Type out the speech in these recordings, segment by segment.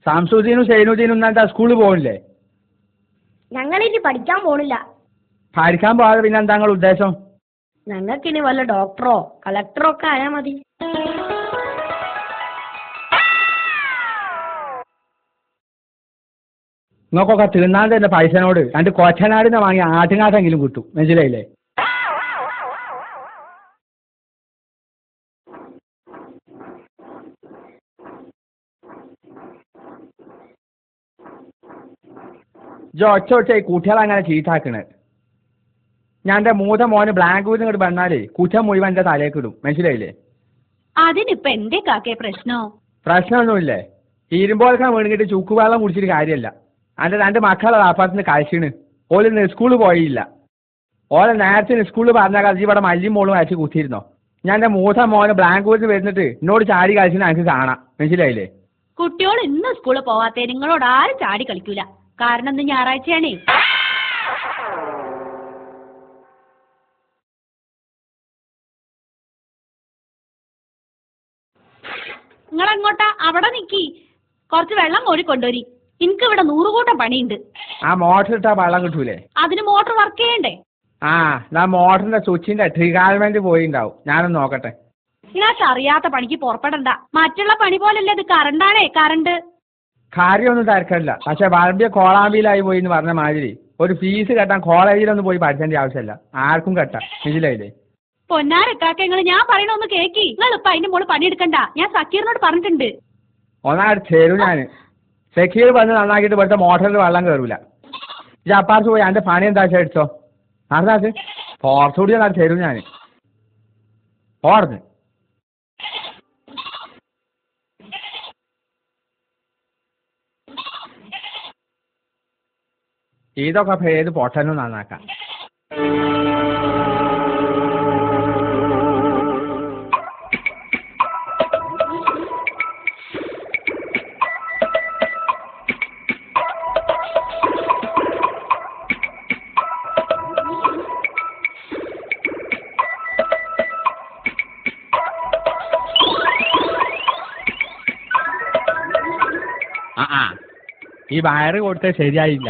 സംസുദ്ദീനും സൈനുദ്ദീനും എന്താ സ്കൂളിൽ പോകണില്ലേ? ഞങ്ങളിനി പഠിക്കാൻ പോണില്ല. പഠിക്കാൻ പോകാതെ പിന്നെ എന്താ നിങ്ങളുടെ ഉദ്ദേശം? ഞങ്ങൾക്കിനി വല്ല ഡോക്ടറോ കളക്ടറോ ഒക്കെ ആയാൽ മതി. നിങ്ങൾക്കൊക്കെ തിന്നാൻ തന്നെ പൈസനോട് രണ്ട് കൊച്ചനാടിനെ വാങ്ങി ആട്ടുകാട്ടെങ്കിലും കിട്ടും, മനസ്സിലായില്ലേ? ഒച്ച ഒച്ച കുട്ടികളെ അങ്ങനെ ചീത്താക്കണേ. ഞാൻ എൻ്റെ മൂത്ത മോന് ബ്ലാങ്ക് ഊരിന് ഇങ്ങോട്ട് വന്നാലേ കുറ്റം മുഴുവൻ എൻ്റെ തലേക്ക് ഇടും, മനസ്സിലായില്ലേ? അതിനിപ്പോ എന്തേ കാക്കേ പ്രശ്നോ? പ്രശ്നമൊന്നുമില്ലേ. ഇരുമ്പോലക്കാൻ വീണിട്ട് ചുക്കുവെള്ളം കുടിച്ചിട്ട് കാര്യമല്ല. എൻ്റെ രണ്ട് മക്കളെ അപ്പുറത്തിന് കഴിച്ചിന്. ഓല് സ്കൂളിൽ പോയില്ല. ഓലെ നേരത്തെ സ്കൂളിൽ പറഞ്ഞാൽ അത് ഇവിടെ മല്ലിയും മോളും അയച്ച് കുത്തിയിരുന്നോ. ഞാൻ എൻ്റെ മൂത്ത മോന് ബ്ലാങ്ക് ഊരിന് വരുന്നിട്ട് എന്നോട് ചാടി കളിച്ചിന് എനിക്ക് കാണാം, മനസ്സിലായില്ലേ? കുട്ടിയോൾ ഇന്ന് സ്കൂളിൽ പോവാത്തേ നിങ്ങളോട് ആരും ചാടി കളിക്കൂല. കാരണം ഇന്ന് ഞായറാഴ്ചയാണേ. നിങ്ങളെങ്ങോട്ടാ? അവിടെ നിക്കി കുറച്ച് വെള്ളം കോരി കൊണ്ടുവരി. എനിക്ക് ഇവിടെ 100 കൂട്ടം പണിയുണ്ട്. ആ മോട്ടർ ഇട്ടാ വെള്ളം കിട്ടൂലേ? അതിന് മോട്ടർ വർക്ക് ചെയ്യണ്ടേ? ഞാൻ മോട്ടറിന്റെ സ്വിച്ചിന്റെ ട്രിഗാർമെന്റ് പോയിണ്ടാവും, ഞാനൊന്ന് നോക്കട്ടെ. നിങ്ങൾക്ക് അറിയാത്ത പണിക്ക് പുറപ്പെടണ്ട. മറ്റുള്ള പണി പോലല്ലേ ഇത്. കറണ്ടാണേ, കറണ്ട്. കാര്യമൊന്നും തിരക്കില്ല. പക്ഷെ വളമ്പിയ കോളാമ്പിയിലായി പോയി എന്ന് പറഞ്ഞ മാതിരി ഒരു ഫീസ് കെട്ടാൻ കോളേജിലൊന്നും പോയി പഠിക്കേണ്ട ആവശ്യമില്ല, ആർക്കും കെട്ടാം, മനസ്സിലായില്ലേ? പൊന്നാരക്കാക്ക നിങ്ങൾ ഞാൻ പറയണ ഒന്ന് കേക്കി. നിങ്ങൾ ഇപ്പൊ അതിന്റെ മോള് പണിയെടുക്കണ്ട. ഞാൻ സക്കീറിനോട് പറഞ്ഞിട്ടുണ്ട്. ഒന്നാട് തരും ഞാൻ. സക്കീർ വന്ന് നന്നാക്കിയിട്ട് ഇവിടുത്തെ മോട്ടറിൽ വെള്ളം കയറൂല. ഇത് അപ്പാർത്ത് പോയി എൻ്റെ പണി എന്താ വെച്ചാൽ അടിച്ചോ. അറിയാത് പുറത്തുകൂടി ഒന്നാട് തരും ഞാൻ. ഓർന്ന് ഇതൊക്കെ ഏത് പൊട്ടനും നന്നാക്കാം. ഈ വയറ് കൊടുത്തത് ശരിയായില്ല.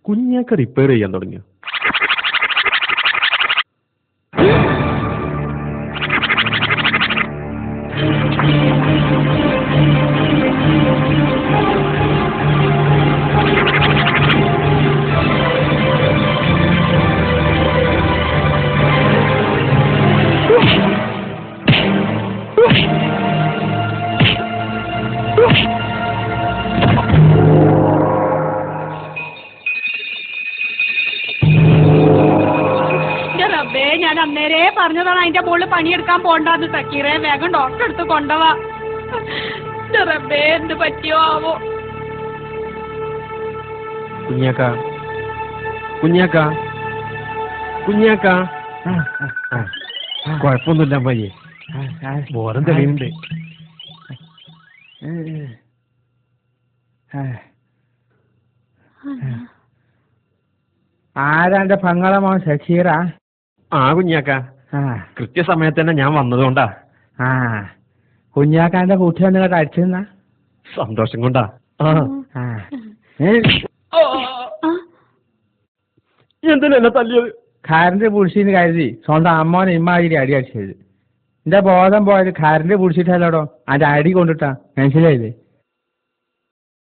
കുഞ്ഞാക്ക റിപ്പയർ ചെയ്യാൻ തുടങ്ങിയോ? ഞാൻ അന്നേരേ പറഞ്ഞതാണ് അതിന്റെ മുകളിൽ പണിയെടുക്കാൻ പോണ്ടാന്ന്. സക്കീറെ വേഗം ഡോക്ടറെ അടുത്ത് കൊണ്ടുപോവാ. റബ്ബേ എന്ത് പറ്റിയോ ആവോ. കുഞ്ഞാക്ക കുഞ്ഞാക്ക കുഞ്ഞാക്ക കുഴപ്പമൊന്നുമില്ല അമ്മായി, ബോധം തെളിയുന്നുണ്ട്. ആരാന്റെ പങ്ങളെ മോൻ സക്കീറാ? കുഞ്ഞാക്ക കൃത്യസമയത്ത് തന്നെ ഞാൻ വന്നതുകൊണ്ടാ. കുഞ്ഞാക്കാന്റെ കുട്ടി വന്നിട്ട് അടിച്ചെന്ന സന്തോഷം കൊണ്ടാ. എന്തിനാ എന്നെ തല്ലിയത്? കറണ്ട് പിടിച്ചിന്ന് കരുതി സ്വന്തം അമ്മോനെ ഇമ്മാതിരി അടി അടിച്ചത്. എന്റെ ബോധം പോയത് കറണ്ട് പിടിച്ചിട്ടല്ലോടോ, അതിന്റെ അടി കൊണ്ടിട്ടാ, മനസ്സിലായില്ലേ?